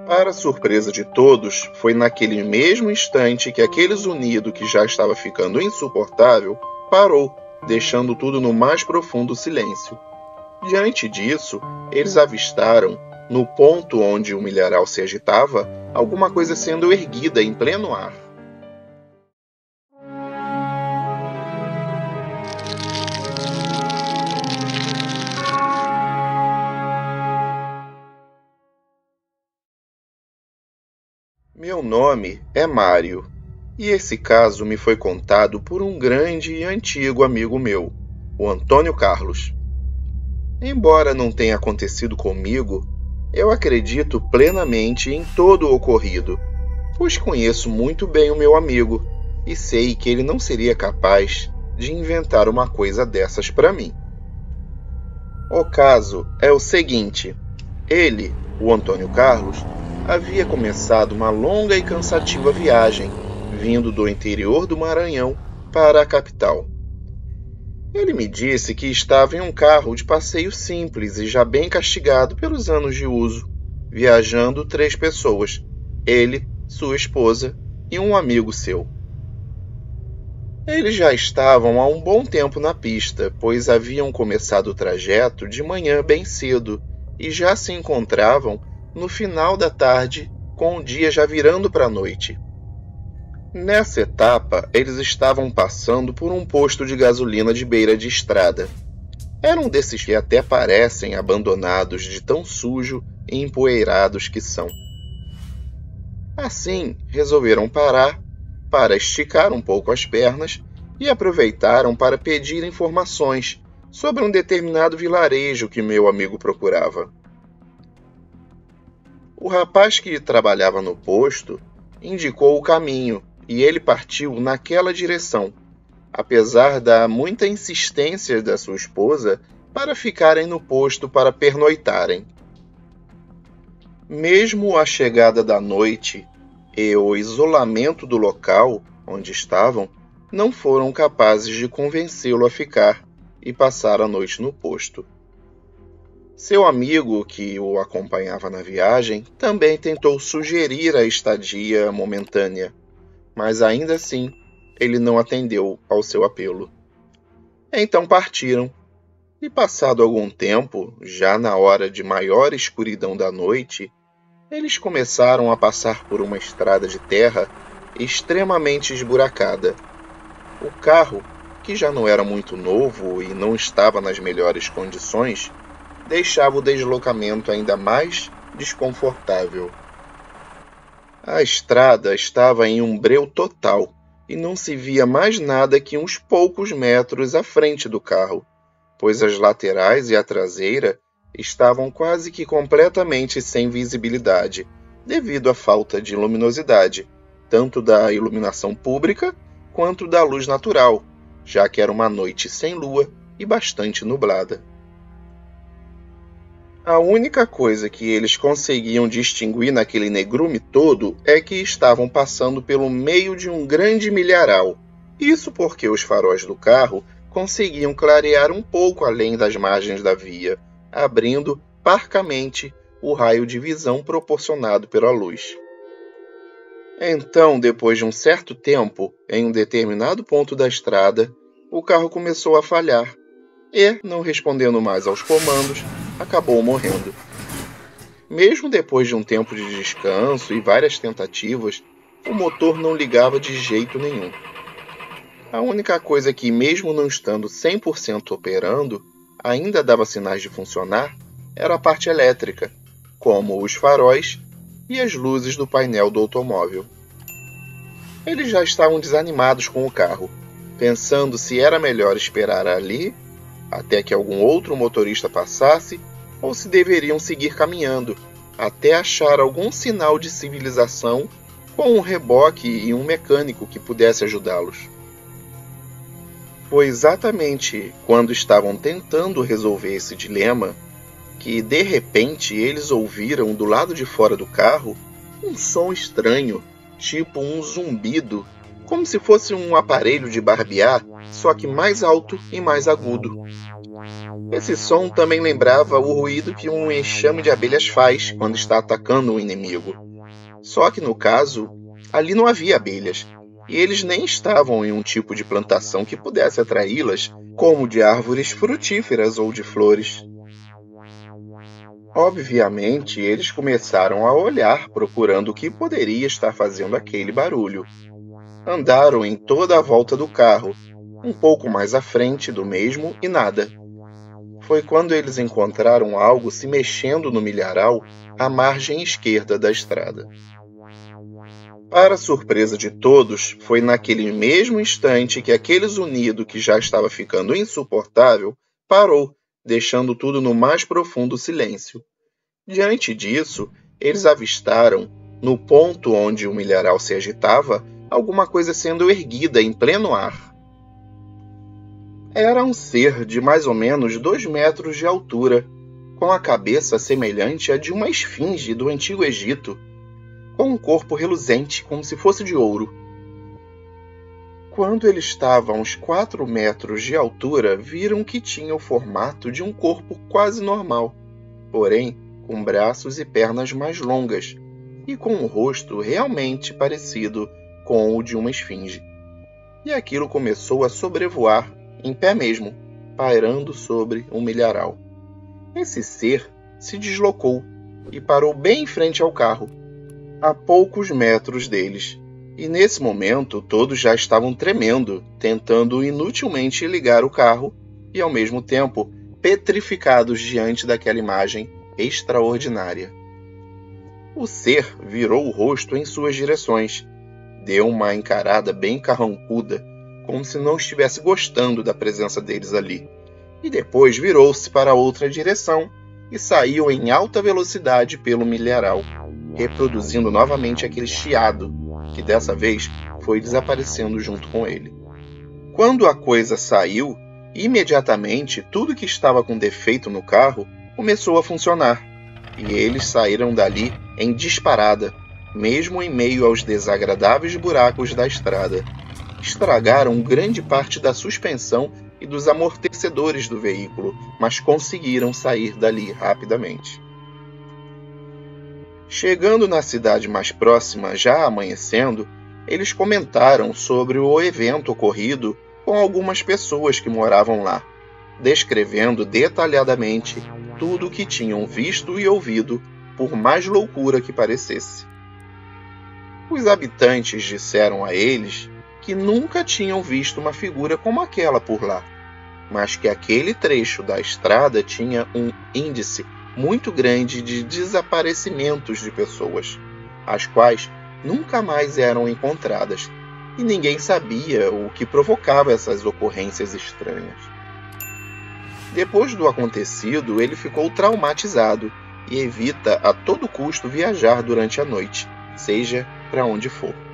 Para surpresa de todos, foi naquele mesmo instante que aquele zunido que já estava ficando insuportável parou, deixando tudo no mais profundo silêncio. Diante disso, eles avistaram, no ponto onde o milharal se agitava, alguma coisa sendo erguida em pleno ar. Meu nome é Mário, e esse caso me foi contado por um grande e antigo amigo meu, o Antônio Carlos. Embora não tenha acontecido comigo, eu acredito plenamente em todo o ocorrido, pois conheço muito bem o meu amigo e sei que ele não seria capaz de inventar uma coisa dessas para mim. O caso é o seguinte: ele, o Antônio Carlos, havia começado uma longa e cansativa viagem, vindo do interior do Maranhão para a capital. Ele me disse que estava em um carro de passeio simples e já bem castigado pelos anos de uso, viajando 3 pessoas, ele, sua esposa e um amigo seu. Eles já estavam há um bom tempo na pista, pois haviam começado o trajeto de manhã bem cedo e já se encontravam no final da tarde, com o dia já virando para a noite. Nessa etapa, eles estavam passando por um posto de gasolina de beira de estrada. Era um desses que até parecem abandonados de tão sujo e empoeirados que são. Assim, resolveram parar para esticar um pouco as pernas e aproveitaram para pedir informações sobre um determinado vilarejo que meu amigo procurava. O rapaz que trabalhava no posto indicou o caminho e ele partiu naquela direção, apesar da muita insistência da sua esposa para ficarem no posto para pernoitarem. Mesmo a chegada da noite e o isolamento do local onde estavam não foram capazes de convencê-lo a ficar e passar a noite no posto. Seu amigo, que o acompanhava na viagem, também tentou sugerir a estadia momentânea, mas ainda assim ele não atendeu ao seu apelo. Então partiram, e passado algum tempo, já na hora de maior escuridão da noite, eles começaram a passar por uma estrada de terra extremamente esburacada. O carro, que já não era muito novo e não estava nas melhores condições, deixava o deslocamento ainda mais desconfortável. A estrada estava em um breu total e não se via mais nada que uns poucos metros à frente do carro, pois as laterais e a traseira estavam quase que completamente sem visibilidade, devido à falta de luminosidade, tanto da iluminação pública quanto da luz natural, já que era uma noite sem lua e bastante nublada. A única coisa que eles conseguiam distinguir naquele negrume todo é que estavam passando pelo meio de um grande milharal. Isso porque os faróis do carro conseguiam clarear um pouco além das margens da via, abrindo parcamente o raio de visão proporcionado pela luz. Então, depois de um certo tempo, em um determinado ponto da estrada, o carro começou a falhar e, não respondendo mais aos comandos, acabou morrendo. Mesmo depois de um tempo de descanso e várias tentativas, o motor não ligava de jeito nenhum. A única coisa que, mesmo não estando 100% operando, ainda dava sinais de funcionar era a parte elétrica, como os faróis e as luzes do painel do automóvel. Eles já estavam desanimados com o carro, pensando se era melhor esperar ali até que algum outro motorista passasse, ou se deveriam seguir caminhando, até achar algum sinal de civilização com um reboque e um mecânico que pudesse ajudá-los. Foi exatamente quando estavam tentando resolver esse dilema que, de repente, eles ouviram do lado de fora do carro um som estranho, tipo um zumbido, como se fosse um aparelho de barbear, só que mais alto e mais agudo. Esse som também lembrava o ruído que um enxame de abelhas faz quando está atacando um inimigo. Só que no caso, ali não havia abelhas, e eles nem estavam em um tipo de plantação que pudesse atraí-las, como de árvores frutíferas ou de flores. Obviamente, eles começaram a olhar procurando o que poderia estar fazendo aquele barulho. Andaram em toda a volta do carro, um pouco mais à frente do mesmo e nada. Foi quando eles encontraram algo se mexendo no milharal à margem esquerda da estrada. Para surpresa de todos, foi naquele mesmo instante que aquele zunido que já estava ficando insuportável parou, deixando tudo no mais profundo silêncio. Diante disso, eles avistaram, no ponto onde o milharal se agitava, alguma coisa sendo erguida em pleno ar. Era um ser de mais ou menos 2 metros de altura, com a cabeça semelhante à de uma esfinge do Antigo Egito, com um corpo reluzente como se fosse de ouro. Quando ele estava a uns 4 metros de altura, viram que tinha o formato de um corpo quase normal, porém com braços e pernas mais longas e com um rosto realmente parecido com o de uma esfinge. E aquilo começou a sobrevoar, em pé mesmo, pairando sobre um milharal. Esse ser se deslocou e parou bem em frente ao carro, a poucos metros deles, e nesse momento todos já estavam tremendo, tentando inutilmente ligar o carro e, ao mesmo tempo, petrificados diante daquela imagem extraordinária. O ser virou o rosto em suas direções, deu uma encarada bem carrancuda, como se não estivesse gostando da presença deles ali, e depois virou-se para outra direção e saiu em alta velocidade pelo milharal, reproduzindo novamente aquele chiado, que dessa vez foi desaparecendo junto com ele. Quando a coisa saiu, imediatamente tudo que estava com defeito no carro começou a funcionar, e eles saíram dali em disparada, mesmo em meio aos desagradáveis buracos da estrada. Estragaram grande parte da suspensão e dos amortecedores do veículo, mas conseguiram sair dali rapidamente. Chegando na cidade mais próxima, já amanhecendo, eles comentaram sobre o evento ocorrido com algumas pessoas que moravam lá, descrevendo detalhadamente tudo o que tinham visto e ouvido, por mais loucura que parecesse. Os habitantes disseram a eles que nunca tinham visto uma figura como aquela por lá, mas que aquele trecho da estrada tinha um índice muito grande de desaparecimentos de pessoas, as quais nunca mais eram encontradas, e ninguém sabia o que provocava essas ocorrências estranhas. Depois do acontecido, ele ficou traumatizado e evita a todo custo viajar durante a noite, seja para onde for.